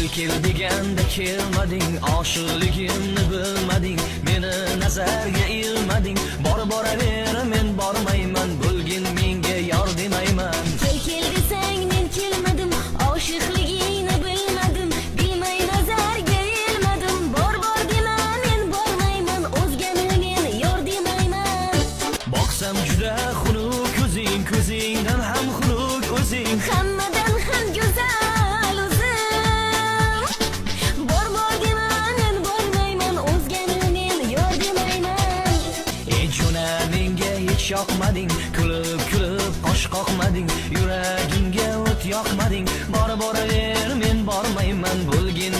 kel deganda kelmading, oshiqligimni bilmading, meni nazarga ilmading. Boraver men bormayman, bo'lgin menga yor demayman. Kel desang men kelmadim, oshiqligingni bilmadim, bilmay nazarga ilmadim. Bor dema men bormayman, o'zgani men yor demayman. Boqsam juda xunuk ko'zing, ko'zingdan ham xunuk o'zing, Hammadan ham go'zal o'zim. Bor dema men bormayman, o'zgani men yor demayman. Jona menga hech yoqmading, kulib qosh qoqmading, yuragimga o't yoqmading. Boraver men bormayman, bo'lgin